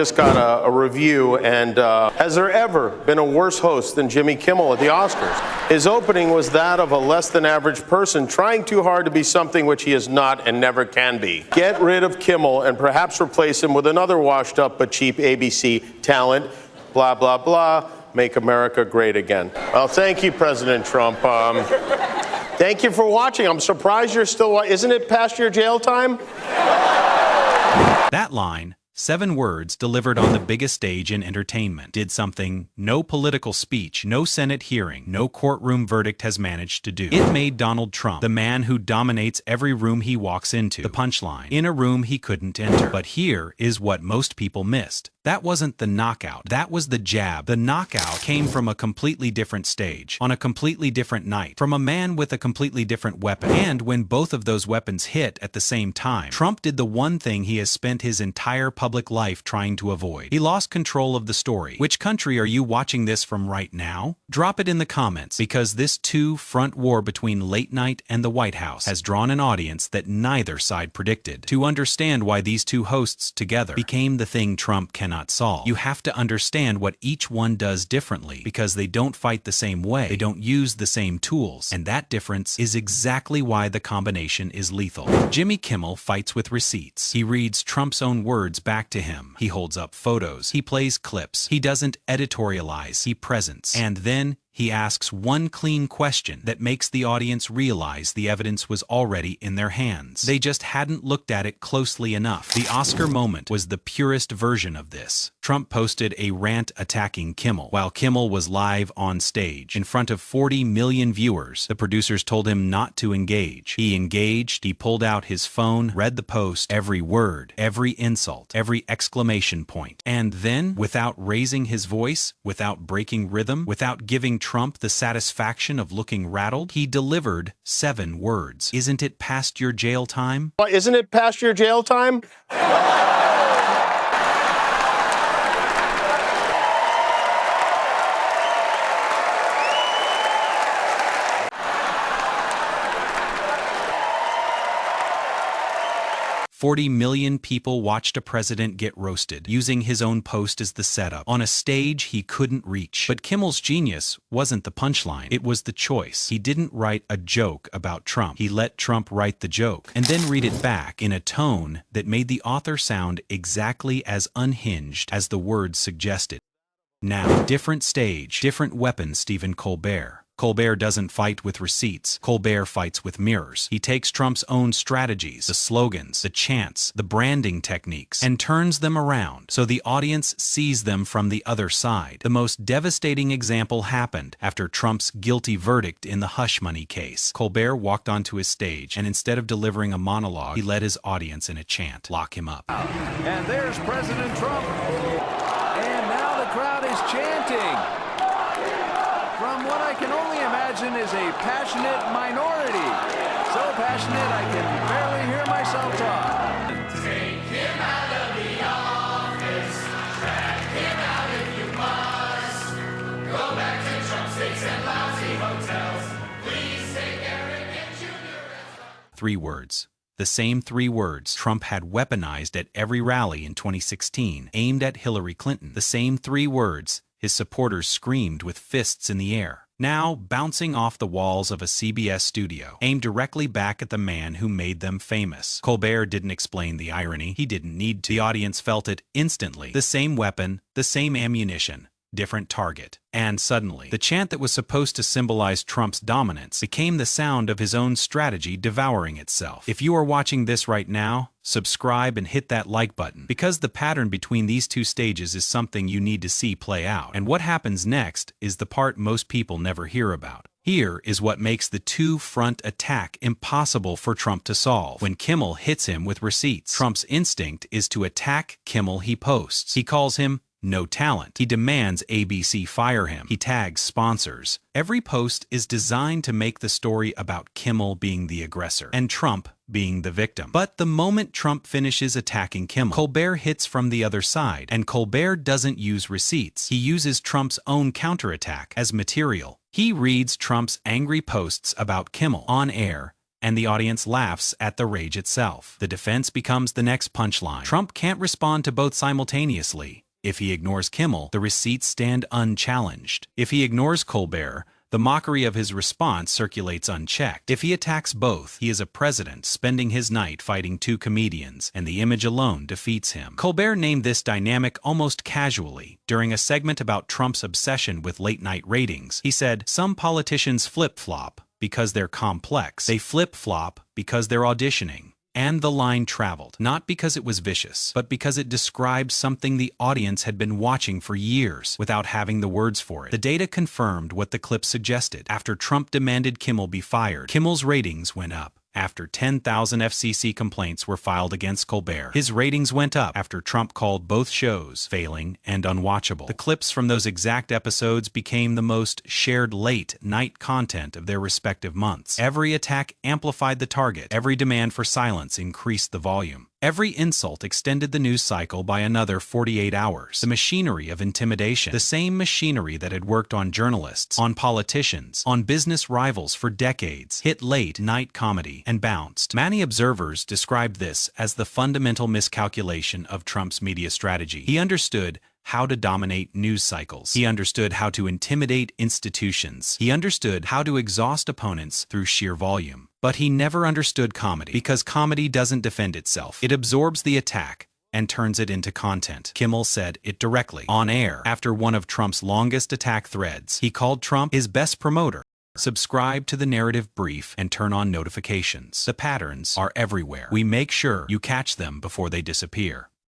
Just got a review, and has there ever been a worse host than Jimmy Kimmel at the Oscars? His opening was that of a less-than-average person trying too hard to be something which he is not and never can be. Get rid of Kimmel and perhaps replace him with another washed-up but cheap ABC talent. Blah, blah, blah. Make America great again. Well, thank you, President Trump. Thank you for watching. I'm surprised you're still... Isn't it past your jail time? That line, 7 words delivered on the biggest stage in entertainment, did something no political speech, no Senate hearing, no courtroom verdict has managed to do. It made Donald Trump, the man who dominates every room he walks into, the punchline, in a room he couldn't enter. But here is what most people missed. That wasn't the knockout. That was the jab. The knockout came from a completely different stage, on a completely different night, from a man with a completely different weapon. And when both of those weapons hit at the same time, Trump did the one thing he has spent his entire public life trying to avoid. He lost control of the story. Which country are you watching this from right now? Drop it in the comments, because this two-front war between late night and the White House has drawn an audience that neither side predicted. To understand why these two hosts together became the thing Trump cannot solve, you have to understand what each one does differently, because they don't fight the same way, they don't use the same tools, and that difference is exactly why the combination is lethal. Jimmy Kimmel fights with receipts. He reads Trump's own words back to him. He holds up photos. He plays clips. He doesn't editorialize. He presents. And then he asks one clean question that makes the audience realize the evidence was already in their hands. They just hadn't looked at it closely enough. The Oscar moment was the purest version of this. Trump posted a rant attacking Kimmel, while Kimmel was live on stage. In front of 40 million viewers, the producers told him not to engage. He engaged, he pulled out his phone, read the post, every word, every insult, every exclamation point. And then, without raising his voice, without breaking rhythm, without giving Trump the satisfaction of looking rattled, he delivered 7 words. Isn't it past your jail time? Isn't it past your jail time? 40 million people watched a president get roasted, using his own post as the setup, on a stage he couldn't reach. But Kimmel's genius wasn't the punchline, it was the choice. He didn't write a joke about Trump. He let Trump write the joke, and then read it back in a tone that made the author sound exactly as unhinged as the words suggested. Now, different stage, different weapon, Stephen Colbert. Colbert doesn't fight with receipts. Colbert fights with mirrors. He takes Trump's own strategies, the slogans, the chants, the branding techniques, and turns them around so the audience sees them from the other side. The most devastating example happened after Trump's guilty verdict in the hush money case. Colbert walked onto his stage, and instead of delivering a monologue, he led his audience in a chant. Lock him up. And there's President Trump. And now the crowd is chanting. From what I can only imagine is a passionate minority. So passionate I can barely hear myself talk. Take him out of the office. Drag him out if you must. Go back to Trump states and lousy hotels. Please take Eric and Junior. 3 words. The same 3 words Trump had weaponized at every rally in 2016, aimed at Hillary Clinton. The same 3 words his supporters screamed with fists in the air, now bouncing off the walls of a CBS studio, aimed directly back at the man who made them famous. Colbert didn't explain the irony. He didn't need to. The audience felt it instantly. The same weapon, the same ammunition, different target. And suddenly, the chant that was supposed to symbolize Trump's dominance became the sound of his own strategy devouring itself. If you are watching this right now, subscribe and hit that like button, because the pattern between these 2 stages is something you need to see play out. And what happens next is the part most people never hear about. Here is what makes the 2-front attack impossible for Trump to solve. When Kimmel hits him with receipts, Trump's instinct is to attack Kimmel he posts. He calls him no talent. He demands ABC fire him. He tags sponsors. Every post is designed to make the story about Kimmel being the aggressor and Trump being the victim. But the moment Trump finishes attacking Kimmel, Colbert hits from the other side, and Colbert doesn't use receipts. He uses Trump's own counterattack as material. He reads Trump's angry posts about Kimmel on air, and the audience laughs at the rage itself. The defense becomes the next punchline. Trump can't respond to both simultaneously. If he ignores Kimmel, the receipts stand unchallenged. If he ignores Colbert, the mockery of his response circulates unchecked. If he attacks both, he is a president spending his night fighting two comedians, and the image alone defeats him. Colbert named this dynamic almost casually. During a segment about Trump's obsession with late-night ratings, he said, "Some politicians flip-flop because they're complex. They flip-flop because they're auditioning." And the line traveled, not because it was vicious, but because it described something the audience had been watching for years without having the words for it. The data confirmed what the clip suggested. After Trump demanded Kimmel be fired, Kimmel's ratings went up. After 10,000 FCC complaints were filed against Colbert, his ratings went up after Trump called both shows failing and unwatchable. The clips from those exact episodes became the most shared late-night content of their respective months. Every attack amplified the target. Every demand for silence increased the volume. Every insult extended the news cycle by another 48 hours. The machinery of intimidation, the same machinery that had worked on journalists, on politicians, on business rivals for decades, hit late-night comedy and bounced. Many observers described this as the fundamental miscalculation of Trump's media strategy. He understood how to dominate news cycles. He understood how to intimidate institutions. He understood how to exhaust opponents through sheer volume. But he never understood comedy, because comedy doesn't defend itself. It absorbs the attack and turns it into content. Kimmel said it directly, on air, after one of Trump's longest attack threads. He called Trump his best promoter. Subscribe to the narrative brief and turn on notifications. The patterns are everywhere. We make sure you catch them before they disappear.